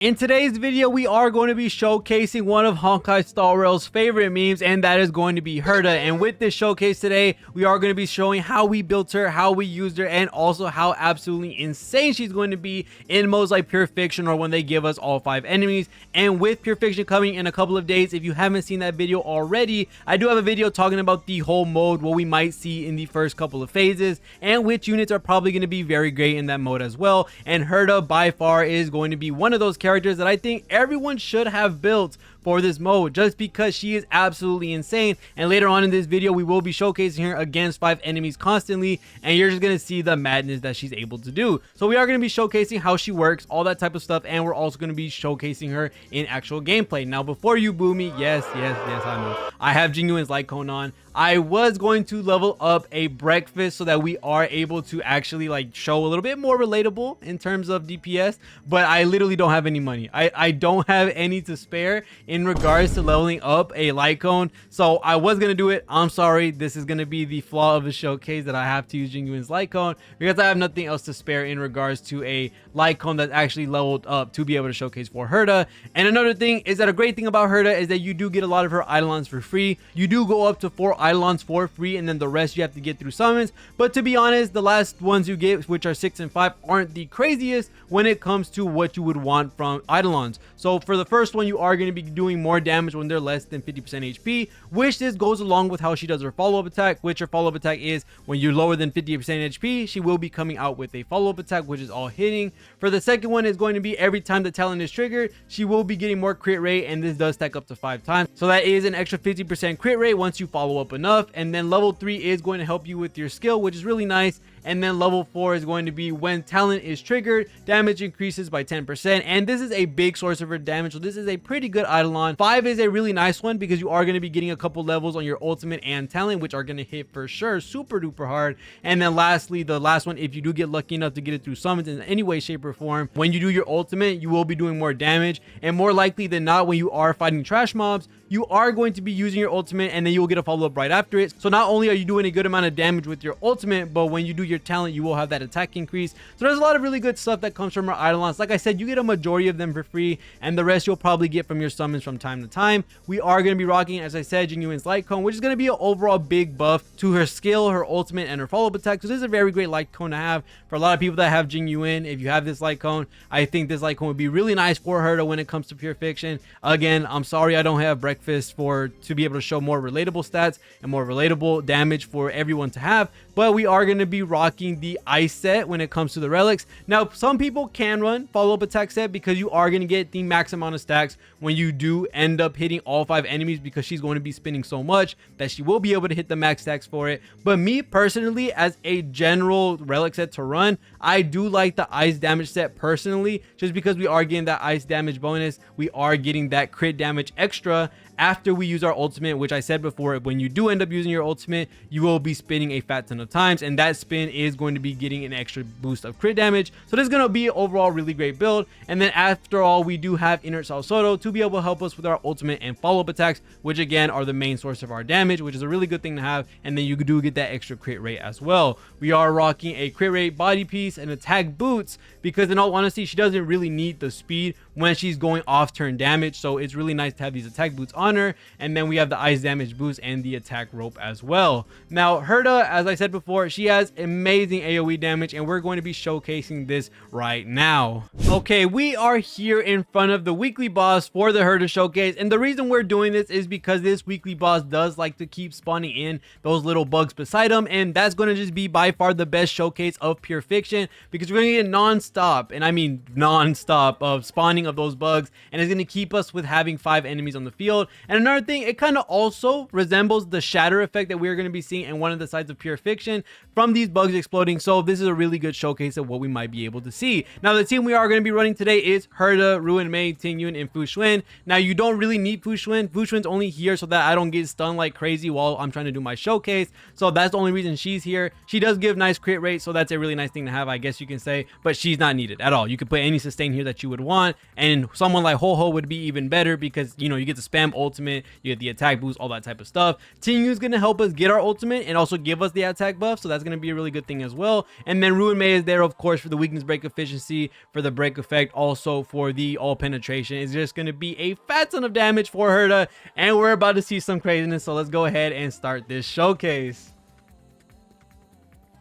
In today's video, we are going to be showcasing one of Honkai Star Rail's favorite memes, and that is going to be Herta. And with this showcase today, we are going to be showing how we built her, how we used her, and also how absolutely insane she's going to be in modes like Pure Fiction or when they give us all 5 enemies. And with Pure Fiction coming in a couple of days, if you haven't seen that video already, I do have a video talking about the whole mode, what we might see in the first couple of phases, and which units are probably going to be very great in that mode as well. And Herta by far is going to be one of those characters that I think everyone should have built for this mode, just because she is absolutely insane. And later on in this video, we will be showcasing her against 5 enemies constantly, and you're just gonna see the madness that she's able to do. So we are gonna be showcasing how she works, all that type of stuff, and we're also gonna be showcasing her in actual gameplay. Now, before you boo me, yes, I know I have Genuine's light cone on. I was going to level up a breakfast so that we are able to actually like show a little bit more relatable in terms of DPS, but I literally don't have any money. I don't have any to spare in regards to leveling up a light cone. So I was going to do it. I'm sorry. This is going to be the flaw of the showcase, that I have to use Genuine's light cone because I have nothing else to spare in regards to a light cone that's actually leveled up to be able to showcase for Herta. And another thing is that a great thing about Herta is that you do get a lot of her eidolons for free. You do go up to 4 eidolons for free, and then the rest you have to get through summons. But to be honest, the last ones you get, which are 6 and 5, aren't the craziest when it comes to what you would want from eidolons. So for the first one, you are going to be doing more damage when they're less than 50% HP, which this goes along with how she does her follow-up attack, which her follow-up attack is when you're lower than 50% HP, she will be coming out with a follow-up attack, which is all hitting. For the second one, is going to be every time the talent is triggered, she will be getting more crit rate, and this does stack up to 5 times. So that is an extra 50% crit rate once you follow up enough. And then level 3 is going to help you with your skill, which is really nice. And then level 4 is going to be when talent is triggered, damage increases by 10%, and this is a big source of her damage, so this is a pretty good eidolon. 5 is a really nice one because you are going to be getting a couple levels on your ultimate and talent, which are going to hit for sure super duper hard. And then lastly, the last one, if you do get lucky enough to get it through summons in any way, shape, or form, when you do your ultimate, you will be doing more damage, and more likely than not, when you are fighting trash mobs, you are going to be using your ultimate, and then you will get a follow-up right after it. So not only are you doing a good amount of damage with your ultimate, but when you do your talent, you will have that attack increase. So there's a lot of really good stuff that comes from our eidolons. Like I said, you get a majority of them for free, and the rest you'll probably get from your summons from time to time. We are going to be rocking, as I said, Genuine's light cone, which is going to be an overall big buff to her skill, her ultimate, and her follow-up attack. So this is a very great light cone to have for a lot of people that have Genuine. If you have this light cone, I think this light cone would be really nice for her when it comes to Pure Fiction. Again, I'm sorry I don't have breakfast to be able to show more relatable stats and more relatable damage for everyone to have, but we are going to be rocking the ice set when it comes to the relics. Now, some people can run follow-up attack set because you are going to get the max amount of stacks when you do end up hitting all 5 enemies, because she's going to be spinning so much that she will be able to hit the max stacks for it. But me personally, as a general relic set to run, I do like the ice damage set personally, just because we are getting that ice damage bonus. We are getting that crit damage extra after we use our ultimate, which I said before, when you do end up using your ultimate, you will be spinning a fat ton of times, and that spin is going to be getting an extra boost of crit damage. So this is going to be overall really great build. And then after all, we do have Inert Salsodo to be able to help us with our ultimate and follow-up attacks, which again are the main source of our damage, which is a really good thing to have. And then you do get that extra crit rate as well. We are rocking a crit rate body piece and attack boots because in all honesty, she doesn't really need the speed when she's going off turn damage, so it's really nice to have these attack boots on her. And then we have the ice damage boost and the attack rope as well. Now Herta, as I said before, she has amazing AoE damage, and we're going to be showcasing this right now. Okay, we are here in front of the weekly boss for the Herta showcase, and the reason we're doing this is because this weekly boss does like to keep spawning in those little bugs beside him, and that's going to just be by far the best showcase of Pure Fiction, because we're going to get non-stop, and I mean non-stop, of spawning of those bugs, and it's going to keep us with having 5 enemies on the field. And another thing, it kind of also resembles the shatter effect that we're going to be seeing in one of the sides of Pure Fiction from these bugs exploding. So this is a really good showcase of what we might be able to see. Now the team we are going to be running today is Herta, Ruin Mei, Tingyun, and Fu Xuan. Now you don't really need Fu Xuan. Fu Xuan's only here so that I don't get stunned like crazy while I'm trying to do my showcase. So that's the only reason she's here. She does give nice crit rate, so that's a really nice thing to have, I guess you can say, but she's not needed at all. You could put any sustain here that you would want, and someone like Ho would be even better because, you know, you get to spam ult ultimate, you get the attack boost, all that type of stuff. Tingyu is going to help us get our ultimate and also give us the attack buff, so that's going to be a really good thing as well. And then Ruin Mei is there, of course, for the weakness break efficiency, for the break effect, also for the all penetration. It's just going to be a fat ton of damage for Herta, and we're about to see some craziness, so let's go ahead and start this showcase.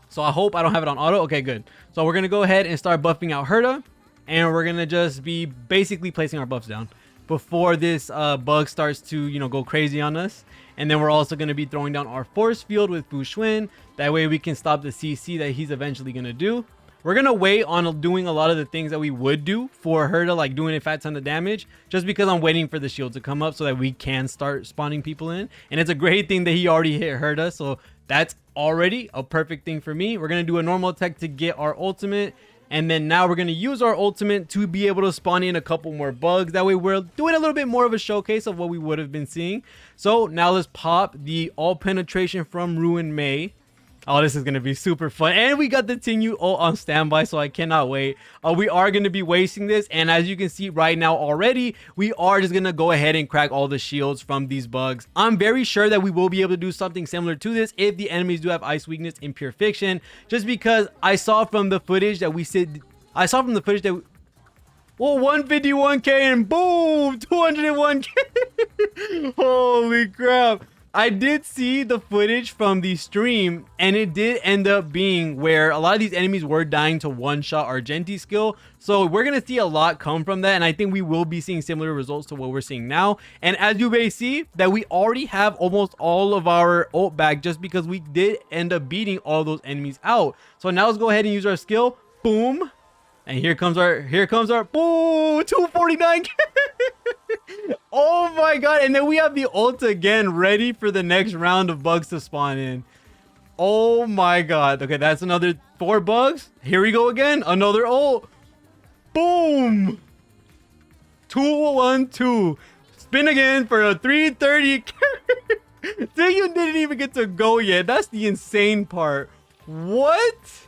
So I hope I don't have it on auto. Okay, good. So we're going to go ahead and start buffing out Herta, and we're going to just be basically placing our buffs down before this bug starts to, you know, go crazy on us. And then we're also going to be throwing down our force field with Fu Xuan. That way we can stop the CC that he's eventually going to do. We're going to wait on doing a lot of the things that we would do for Herta, like doing a fat ton of damage, just because I'm waiting for the shield to come up so that we can start spawning people in. And it's a great thing that he already hit Herta, so that's already a perfect thing for me. We're going to do a normal attack to get our ultimate. And then now we're going to use our ultimate to be able to spawn in a couple more bugs. That way we're doing a little bit more of a showcase of what we would have been seeing. So now let's pop the all penetration from Ruin Mei. Oh, this is going to be super fun. And we got the Tingyu ult on standby, so I cannot wait. We are going to be wasting this. And as you can see right now already, we are just going to go ahead and crack all the shields from these bugs. I'm very sure that we will be able to do something similar to this if the enemies do have ice weakness in Pure Fiction. Just because I saw from the footage that we said... Well, 151k and boom, 201k. Holy crap. I did see the footage from the stream, and it did end up being where a lot of these enemies were dying to one-shot Argenti skill. So we're going to see a lot come from that, and I think we will be seeing similar results to what we're seeing now. And as you may see, that we already have almost all of our ult back just because we did end up beating all those enemies out. So now let's go ahead and use our skill. Boom. And here comes our boom, 249k. Oh my god. And then we have the ult again ready for the next round of bugs to spawn in. Oh my god. Okay, that's another 4 bugs. Here we go again. Another ult. Boom. 212. Spin again for a 330k. You didn't even get to go yet. That's the insane part. What?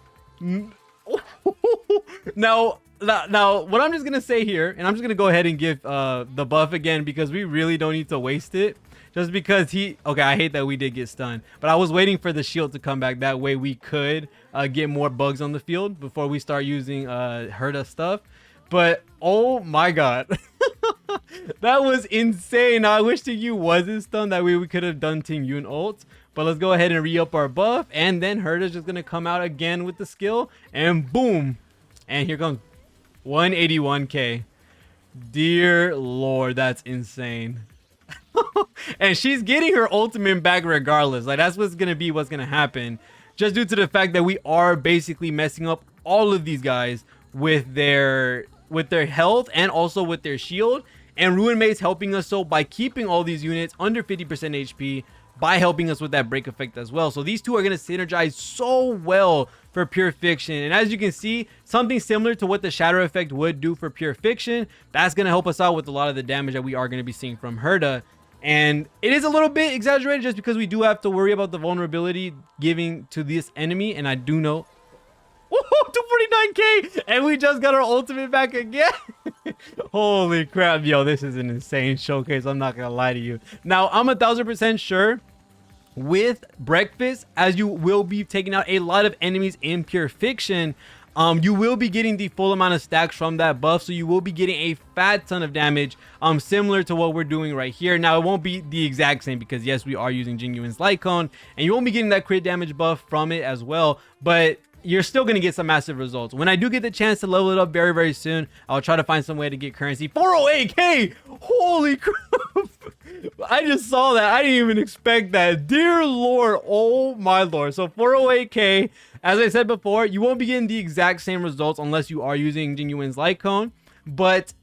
Now what I'm just gonna say here, and I'm just gonna go ahead and give the buff again because we really don't need to waste it, just because I hate that we did get stunned, but I was waiting for the shield to come back. That way we could get more bugs on the field before we start using Herta stuff. But oh my god. That was insane. Now, I wish Tingyu wasn't stunned. That way we could have done Tingyu and ult. But let's go ahead and re-up our buff. And then Herta's just going to come out again with the skill. And boom. And here comes 181k. Dear Lord, that's insane. And she's getting her ultimate back regardless. Like, that's what's going to happen. Just due to the fact that we are basically messing up all of these guys with their health and also with their shield. And Ruin Mei is helping us so by keeping all these units under 50% HP, by helping us with that break effect as well. So these two are going to synergize so well for Pure Fiction. And as you can see, something similar to what the shadow effect would do for Pure Fiction, that's going to help us out with a lot of the damage that we are going to be seeing from Herta. And it is a little bit exaggerated just because we do have to worry about the vulnerability giving to this enemy. And I do know 249k, and we just got our ultimate back again. Holy crap, yo, this is an insane showcase. I'm not gonna lie to you. Now, I'm 1000% sure with breakfast, as you will be taking out a lot of enemies in Pure Fiction, you will be getting the full amount of stacks from that buff, so you will be getting a fat ton of damage, similar to what we're doing right here. Now, it won't be the exact same because yes, we are using Jingyuin's Light Cone, and you won't be getting that crit damage buff from it as well, but you're still going to get some massive results. When I do get the chance to level it up very, very soon, I'll try to find some way to get currency. 408k! Holy crap! I just saw that. I didn't even expect that. Dear Lord. Oh my Lord. So 408k. As I said before, you won't be getting the exact same results unless you are using Jingyuin's Light Cone. But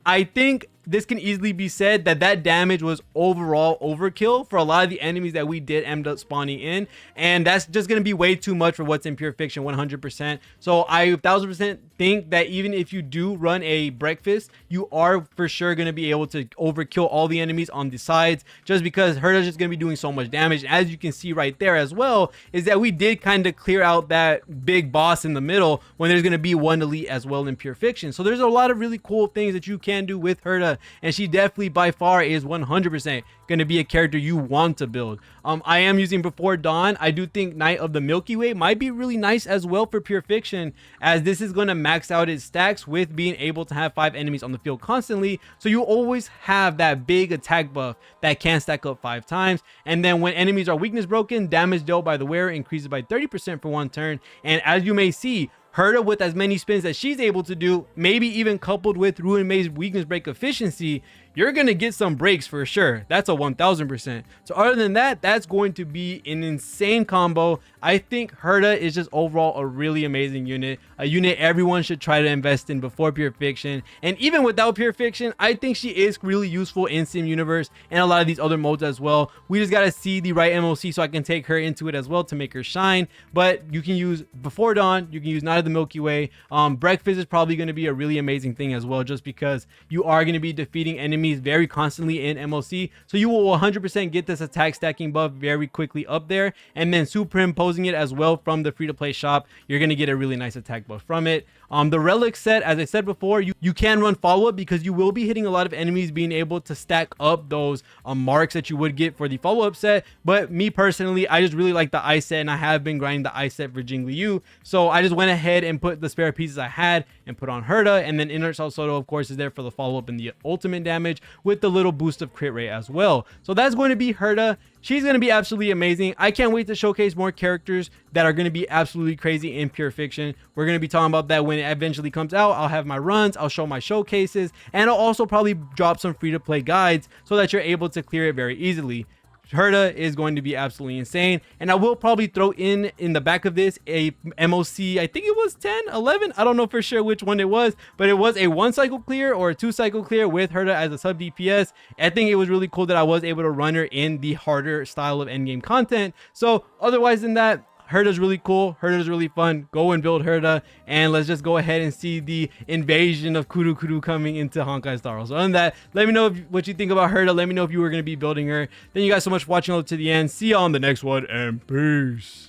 I think this can easily be said that that damage was overall overkill for a lot of the enemies that we did end up spawning in, and that's just going to be way too much for what's in Pure Fiction 100%. So I 1000% think that even if you do run a breakfast, you are for sure going to be able to overkill all the enemies on the sides, just because Herta's just going to be doing so much damage. And as you can see right there as well, is that we did kind of clear out that big boss in the middle when there's going to be one elite as well in Pure Fiction. So there's a lot of really cool things that you can do with Herta and she definitely by far is 100% going to be a character you want to build. I am using Before Dawn. I do think Knight of the Milky Way might be really nice as well for Pure Fiction, as this is going to max out its stacks with being able to have 5 enemies on the field constantly, so you always have that big attack buff that can stack up 5 times. And then when enemies are weakness broken, damage dealt by the wearer increases by 30% for 1 turn. And as you may see, Herta, with as many spins that she's able to do, maybe even coupled with Ruin May's weakness break efficiency, you're going to get some breaks for sure. That's a 1000%. So other than that, that's going to be an insane combo. I think Herta is just overall a really amazing unit, a unit everyone should try to invest in before Pure Fiction. And even without Pure Fiction, I think she is really useful in Sim Universe and a lot of these other modes as well. We just got to see the right MOC so I can take her into it as well to make her shine. But you can use Before Dawn, you can use Night of the Milky Way. Breakfast is probably going to be a really amazing thing as well, just because you are going to be defeating enemies very constantly in MOC, so you will 100% get this attack stacking buff very quickly up there. And then superimposing it as well from the free-to-play shop, you're going to get a really nice attack buff from it. The relic set, as I said before, you can run follow-up because you will be hitting a lot of enemies being able to stack up those marks that you would get for the follow-up set. But me personally, I just really like the ice set, and I have been grinding the ice set for Jingliu, so I just went ahead and put the spare pieces I had and put on Herta. And then Inert Soto, of course, is there for the follow-up and the ultimate damage with the little boost of crit rate as well. So that's going to be Herta. She's going to be absolutely amazing. I can't wait to showcase more characters that are going to be absolutely crazy in Pure Fiction. We're going to be talking about that when it eventually comes out. I'll have my runs, I'll show my showcases, and I'll also probably drop some free-to-play guides so that you're able to clear it very easily. Herta is going to be absolutely insane, and I will probably throw in the back of this a MOC, I think it was 10, 11, I don't know for sure which one it was, but it was a 1 cycle clear or a 2 cycle clear with Herta as a sub DPS. I think it was really cool that I was able to run her in the harder style of endgame content. So otherwise than that, Herta's really cool. Herta's really fun. Go and build Herta, and let's just go ahead and see the invasion of Kuru Kuru coming into Honkai Star Rail. So other than that, let me know what you think about Herta. Let me know if you were going to be building her. Thank you guys so much for watching all to the end. See you on the next one, and peace.